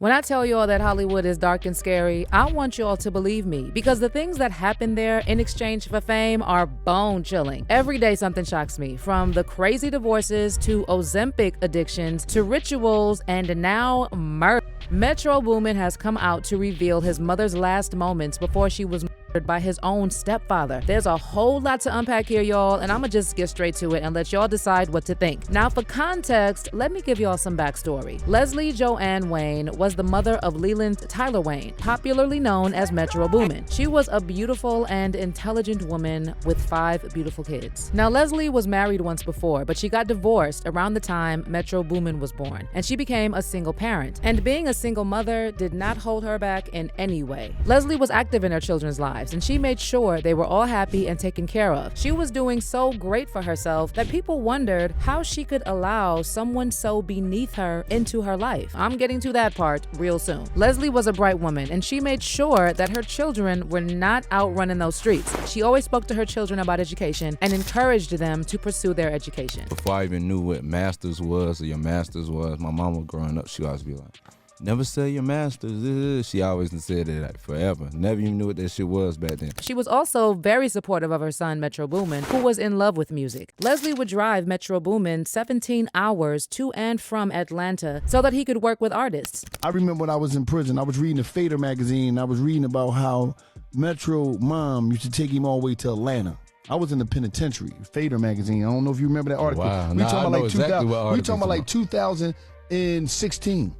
When I tell y'all that Hollywood is dark and scary, I want y'all to believe me because the things that happen there in exchange for fame are bone chilling. Every day something shocks me, from the crazy divorces to Ozempic addictions to rituals and now murder. Metro Boomin has come out to reveal his mother's last moments before she was murdered by his own stepfather. There's a whole lot to unpack here, y'all, and I'ma just get straight to it and let y'all decide what to think. Now, for context, let me give y'all some backstory. Leslie Joanne Wayne was the mother of Leland Tyler Wayne, popularly known as Metro Boomin. She was a beautiful and intelligent woman with 5 beautiful kids. Now, Leslie was married once before, but she got divorced around the time Metro Boomin was born, and she became a single parent. And being a single mother did not hold her back in any way. Leslie was active in her children's lives, and she made sure they were all happy and taken care of. She was doing so great for herself that people wondered how she could allow someone so beneath her into her life. I'm getting to that part real soon. Leslie was a bright woman, and she made sure that her children were not out running those streets. She always spoke to her children about education and encouraged them to pursue their education. Before I even knew what masters was or your masters was, my mama growing up, she always be like, never say your masters. She always said it like forever. Never even knew what that shit was back then. She was also very supportive of her son, Metro Boomin, who was in love with music. Leslie would drive Metro Boomin 17 hours to and from Atlanta so that he could work with artists. I remember when I was in prison, I was reading a Fader magazine. I was reading about how Metro mom used to take him all the way to Atlanta. I was in the penitentiary, Fader magazine. I don't know if you remember that article. Wow. We talking about like exactly 2000, we talking about like 2016.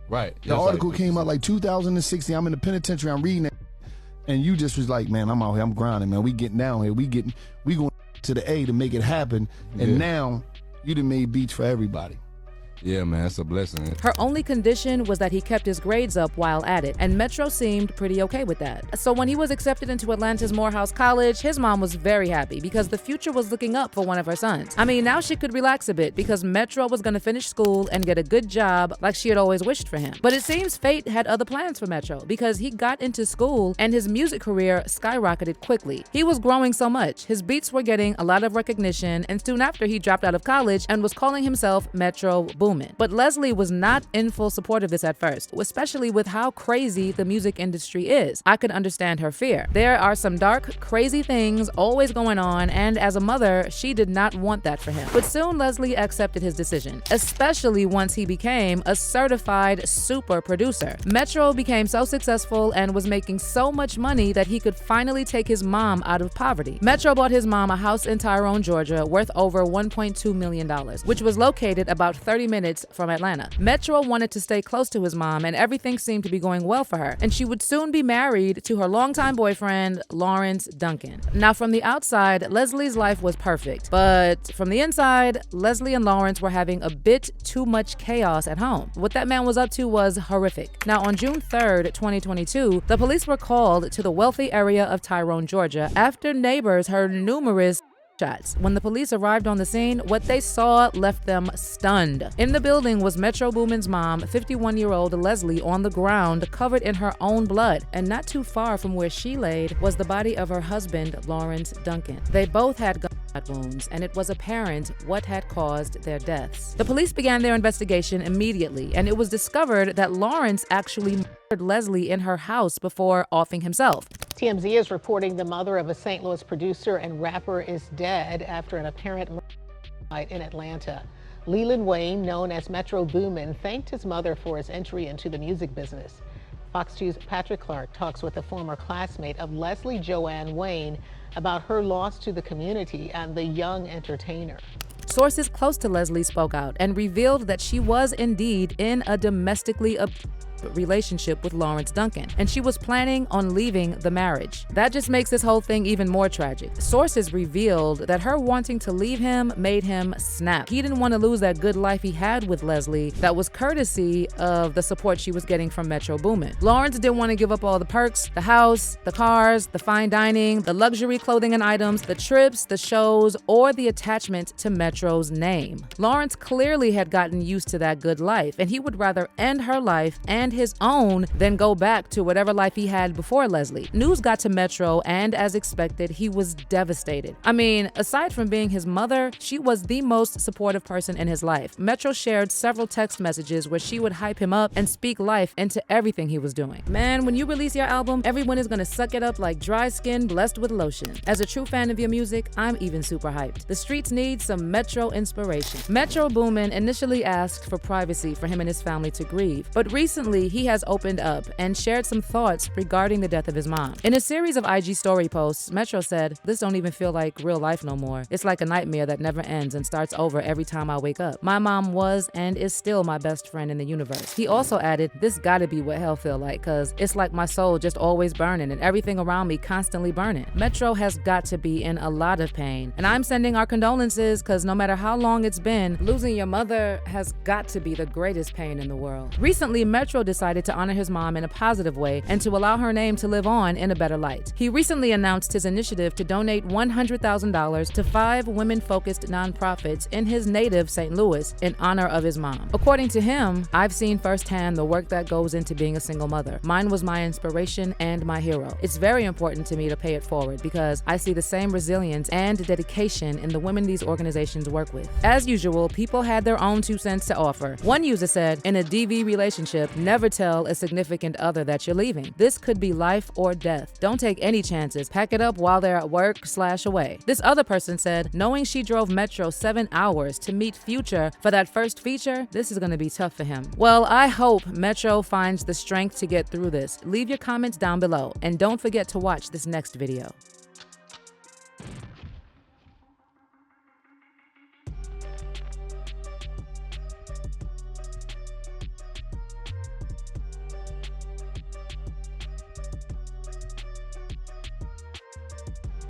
Right. The article came out like 2016. I'm in the penitentiary. I'm reading it, and you just was like, "Man, I'm out here. I'm grinding, man. We getting down here. We going to the A to make it happen." And now you done made beats for everybody. Yeah, man, it's a blessing. Her only condition was that he kept his grades up while at it, and Metro seemed pretty okay with that. So when he was accepted into Atlanta's Morehouse College, his mom was very happy because the future was looking up for one of her sons. I mean, now she could relax a bit because Metro was going to finish school and get a good job like she had always wished for him. But it seems fate had other plans for Metro because he got into school and his music career skyrocketed quickly. He was growing so much. His beats were getting a lot of recognition, and soon after he dropped out of college and was calling himself Metro Boomin. But Leslie was not in full support of this at first, especially with how crazy the music industry is. I could understand her fear. There are some dark, crazy things always going on, and as a mother, she did not want that for him. But soon Leslie accepted his decision, especially once he became a certified super producer. Metro became so successful and was making so much money that he could finally take his mom out of poverty. Metro bought his mom a house in Tyrone, Georgia, worth over $1.2 million, which was located about 30 minutes from Atlanta. Metro wanted to stay close to his mom, and everything seemed to be going well for her, and she would soon be married to her longtime boyfriend, Lawrence Duncan. Now, from the outside, Leslie's life was perfect, but from the inside, Leslie and Lawrence were having a bit too much chaos at home. What that man was up to was horrific. Now, on June 3rd, 2022, the police were called to the wealthy area of Tyrone, Georgia, after neighbors heard numerous shots. When the police arrived on the scene, what they saw left them stunned. In the building was Metro Boomin's mom, 51-year-old Leslie, on the ground, covered in her own blood. And not too far from where she laid was the body of her husband, Lawrence Duncan. They both had gunshot wounds, and it was apparent what had caused their deaths. The police began their investigation immediately, and it was discovered that Lawrence actually murdered Leslie in her house before offing himself. TMZ is reporting the mother of a St. Louis producer and rapper is dead after an apparent murder in Atlanta. Leland Wayne, known as Metro Boomin, thanked his mother for his entry into the music business. Fox 2's Patrick Clark talks with a former classmate of Leslie Joanne Wayne about her loss to the community and the young entertainer. Sources close to Leslie spoke out and revealed that she was indeed in a domestically abusive relationship with Lawrence Duncan, and she was planning on leaving the marriage. That just makes this whole thing even more tragic. Sources revealed that her wanting to leave him made him snap. He didn't want to lose that good life he had with Leslie that was courtesy of the support she was getting from Metro Boomin. Lawrence didn't want to give up all the perks, the house, the cars, the fine dining, the luxury clothing and items, the trips, the shows, or the attachment to Metro's name. Lawrence clearly had gotten used to that good life, and he would rather end her life and his own than go back to whatever life he had before Leslie. News got to Metro, and as expected, he was devastated. I mean, aside from being his mother, she was the most supportive person in his life. Metro shared several text messages where she would hype him up and speak life into everything he was doing. Man, when you release your album, everyone is gonna suck it up like dry skin blessed with lotion. As a true fan of your music, I'm even super hyped. The streets need some Metro inspiration. Metro Boomin initially asked for privacy for him and his family to grieve, but recently he has opened up and shared some thoughts regarding the death of his mom. In a series of IG story posts, Metro said, "This don't even feel like real life no more. It's like a nightmare that never ends and starts over every time I wake up. My mom was and is still my best friend in the universe." He also added, "This gotta be what hell feel like, cause it's like my soul just always burning and everything around me constantly burning." Metro has got to be in a lot of pain, and I'm sending our condolences, cause no matter how long it's been, losing your mother has got to be the greatest pain in the world. Recently, Metro decided to honor his mom in a positive way and to allow her name to live on in a better light. He recently announced his initiative to donate $100,000 to 5 women-focused nonprofits in his native St. Louis in honor of his mom. According to him, "I've seen firsthand the work that goes into being a single mother. Mine was my inspiration and my hero. It's very important to me to pay it forward because I see the same resilience and dedication in the women these organizations work with." As usual, people had their own 2 cents to offer. One user said, "In a DV relationship, never tell a significant other that you're leaving. This could be life or death. Don't take any chances. Pack it up while they're at work/away." This other person said, "Knowing she drove Metro 7 hours to meet Future for that first feature, this is gonna be tough for him." Well, I hope Metro finds the strength to get through this. Leave your comments down below, and don't forget to watch this next video.